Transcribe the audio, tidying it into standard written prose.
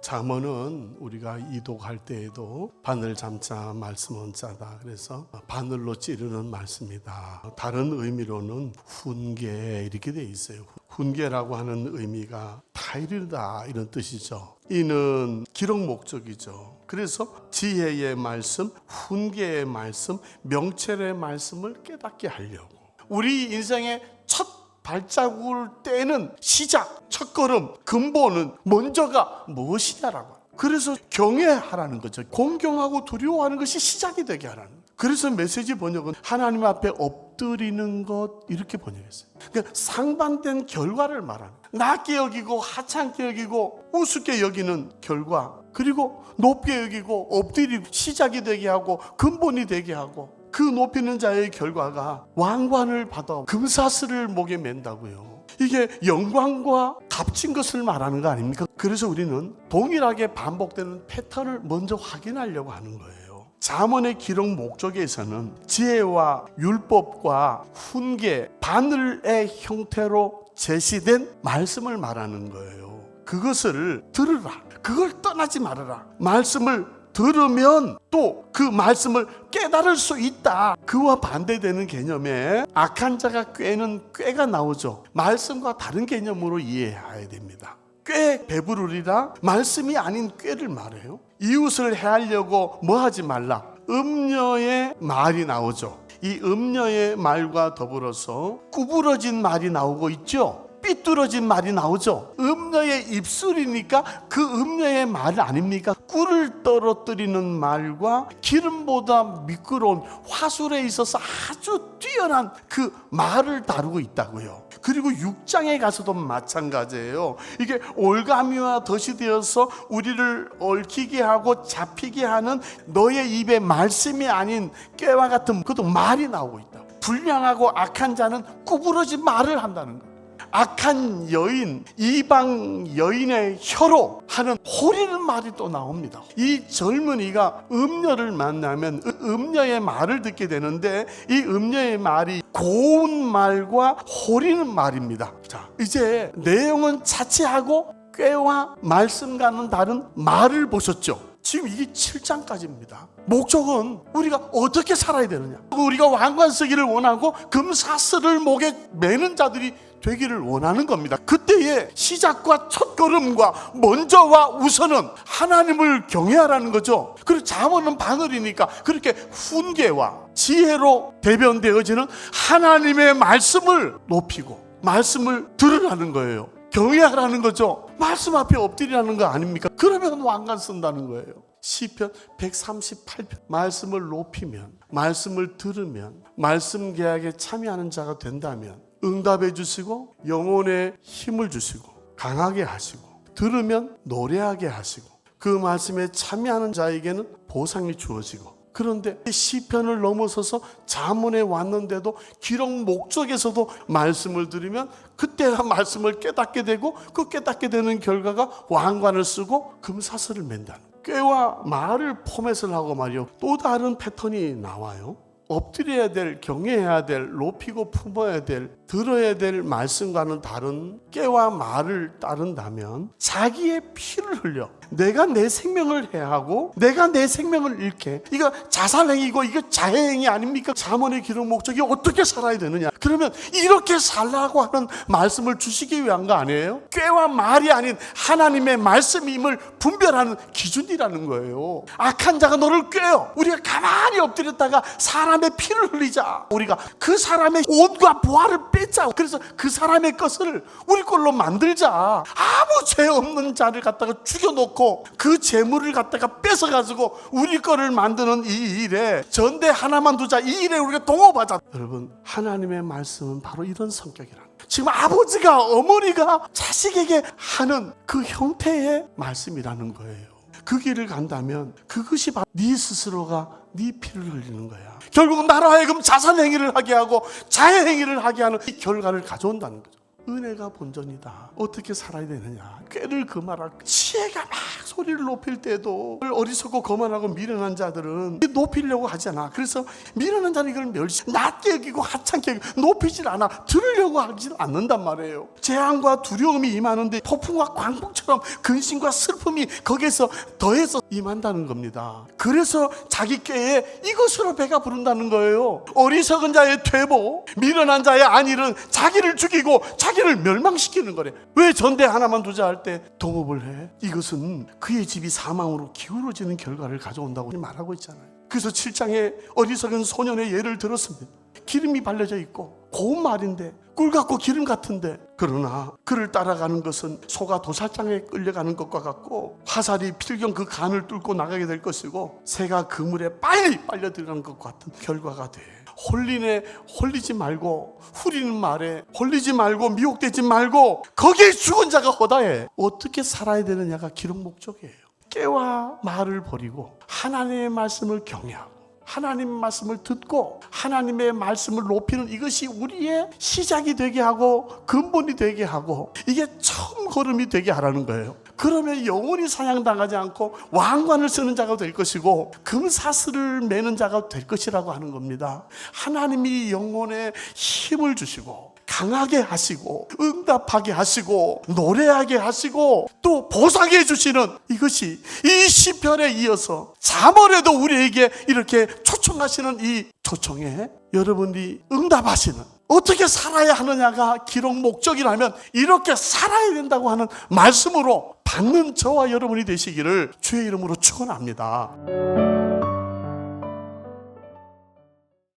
잠언은 우리가 이독할 때에도 바늘 잠자 말씀은 짜다, 그래서 바늘로 찌르는 말씀이다. 다른 의미로는 훈계 이렇게 돼 있어요. 훈계라고 하는 의미가 타이르다 이런 뜻이죠. 이는 기록 목적이죠. 그래서 지혜의 말씀, 훈계의 말씀, 명철의 말씀을 깨닫게 하려고, 우리 인생의 첫 발자국을 떼는 시작, 첫걸음, 근본은 먼저가 무엇이냐라고. 그래서 경외하라는 거죠. 공경하고 두려워하는 것이 시작이 되게 하라는 거예요. 그래서 메시지 번역은 하나님 앞에 엎드리는 것 이렇게 번역했어요. 그러니까 상반된 결과를 말하는, 낮게 여기고 하찮게 여기고 우습게 여기는 결과, 그리고 높게 여기고 엎드리고 시작이 되게 하고 근본이 되게 하고, 그 높이는 자의 결과가 왕관을 받아 금사슬을 목에 맨다고요. 이게 영광과 값진 것을 말하는 거 아닙니까? 그래서 우리는 동일하게 반복되는 패턴을 먼저 확인하려고 하는 거예요. 잠언의 기록 목적에서는 지혜와 율법과 훈계, 바늘의 형태로 제시된 말씀을 말하는 거예요. 그것을 들으라, 그걸 떠나지 말아라. 말씀을 들으면 또 그 말씀을 깨달을 수 있다. 그와 반대되는 개념에 악한 자가 꾀는 꾀가 나오죠. 말씀과 다른 개념으로 이해해야 됩니다. 꾀 배부르리라, 말씀이 아닌 꾀를 말해요. 이웃을 해하려고 뭐 하지 말라, 음녀의 말이 나오죠. 이 음녀의 말과 더불어서 구부러진 말이 나오고 있죠. 삐뚤어진 말이 나오죠. 음녀의 입술이니까 그 음녀의 말 아닙니까? 꿀을 떨어뜨리는 말과 기름보다 미끄러운 화술에 있어서 아주 뛰어난 그 말을 다루고 있다고요. 그리고 6장에 가서도 마찬가지예요. 이게 올가미와 덫이 되어서 우리를 얽히게 하고 잡히게 하는 너의 입에 말씀이 아닌 꾀와 같은 그것도 말이 나오고 있다. 불량하고 악한 자는 구부러진 말을 한다는 거예요. 악한 여인, 이방 여인의 혀로 하는 호리는 말이 또 나옵니다. 이 젊은이가 음녀를 만나면 음녀의 말을 듣게 되는데, 이 음녀의 말이 고운 말과 호리는 말입니다. 자, 이제 내용은 차치하고 꾀와 말씀과는 다른 말을 보셨죠? 지금 이게 7장까지입니다. 목적은 우리가 어떻게 살아야 되느냐, 우리가 왕관 쓰기를 원하고 금사슬을 목에 매는 자들이 되기를 원하는 겁니다. 그때의 시작과 첫걸음과 먼저와 우선은 하나님을 경외하라는 거죠. 그리고 잠언은 바늘이니까 그렇게 훈계와 지혜로 대변되어지는 하나님의 말씀을 높이고 말씀을 들으라는 거예요. 경외하라는 거죠. 말씀 앞에 엎드리라는 거 아닙니까? 그러면 왕관 쓴다는 거예요. 시편 138편, 말씀을 높이면, 말씀을 들으면, 말씀 계약에 참여하는 자가 된다면 응답해 주시고 영혼에 힘을 주시고 강하게 하시고, 들으면 노래하게 하시고, 그 말씀에 참여하는 자에게는 보상이 주어지고. 그런데 시편을 넘어서서 잠언에 왔는데도 기록 목적에서도 말씀을 들으면 그때 말씀을 깨닫게 되고, 그 깨닫게 되는 결과가 왕관을 쓰고 금사슬을 맨다는, 꾀와 말을 포맷을 하고 말이요, 또 다른 패턴이 나와요. 엎드려야 될, 경외해야 될, 높이고 품어야 될, 들어야 될 말씀과는 다른 꾀와 말을 따른다면 자기의 피를 흘려 내가 내 생명을 해하고 내가 내 생명을 잃게, 이거 자살행위고 이거 자해행위 아닙니까? 잠언의 기록 목적이 어떻게 살아야 되느냐, 그러면 이렇게 살라고 하는 말씀을 주시기 위한 거 아니에요? 꾀와 말이 아닌 하나님의 말씀임을 분별하는 기준이라는 거예요. 악한 자가 너를 꾀요, 우리가 가만히 엎드렸다가 사람의 피를 흘리자, 우리가 그 사람의 온과 보화를 뺏자, 그래서 그 사람의 것을 우리 걸로 만들자, 아무 죄 없는 자를 갖다가 죽여놓고 그 재물을 갖다가 뺏어가지고 우리 거를 만드는 이 일에 전대 하나만 두자, 이 일에 우리가 동업하자. 여러분, 하나님의 말씀은 바로 이런 성격이라는 거예요. 지금 아버지가 어머니가 자식에게 하는 그 형태의 말씀이라는 거예요. 그 길을 간다면 그것이 바로 네 스스로가 네 피를 흘리는 거야. 결국은 나로 하여금 자살행위를 하게 하고 자해행위를 하게 하는 이 결과를 가져온다는 거죠. 은혜가 본전이다. 어떻게 살아야 되느냐, 꾀를 금하라. 지혜가 막 소리를 높일 때도 어리석고 거만하고 미련한 자들은 높이려고 하잖아. 그래서 미련한 자는 이걸 낮게 여기고 하찮게 여기고 높이질 않아. 들으려고 하질 않는단 말이에요. 재앙과 두려움이 임하는데 폭풍과 광풍처럼 근심과 슬픔이 거기에서 더해서 임한다는 겁니다. 그래서 자기 꾀에 이것으로 배가 부른다는 거예요. 어리석은 자의 퇴보, 미련한 자의 안일은 자기를 죽이고 자기를 멸망시키는 거래. 왜 전대 하나만 두자 할 때 동업을 해? 이것은 그의 집이 사망으로 기울어지는 결과를 가져온다고 말하고 있잖아요. 그래서 7장에 어리석은 소년의 예를 들었습니다. 기름이 발려져 있고 고운 말인데 꿀 같고 기름 같은데, 그러나 그를 따라가는 것은 소가 도살장에 끌려가는 것과 같고 화살이 필경 그 간을 뚫고 나가게 될 것이고 새가 그물에 빨리 빨려 들어가는 것과 같은 결과가 돼. 홀리지 말고, 후리는 말에 홀리지 말고 미혹되지 말고 거기에 죽은 자가 허다해. 어떻게 살아야 되느냐가 기록 목적이에요. 깨와 말을 버리고 하나님의 말씀을 경외하고 하나님의 말씀을 듣고 하나님의 말씀을 높이는 이것이 우리의 시작이 되게 하고 근본이 되게 하고 이게 처음 걸음이 되게 하라는 거예요. 그러면 영원히 사냥당하지 않고 왕관을 쓰는 자가 될 것이고 금사슬을 매는 자가 될 것이라고 하는 겁니다. 하나님이 영혼에 힘을 주시고 강하게 하시고 응답하게 하시고 노래하게 하시고 또 보상해 주시는 이것이 이 시편에 이어서 잠언에도 우리에게 이렇게 초청하시는 이 초청에 여러분이 응답하시는, 어떻게 살아야 하느냐가 기록 목적이라면 이렇게 살아야 된다고 하는 말씀으로 받는 저와 여러분이 되시기를 주의 이름으로 축원합니다.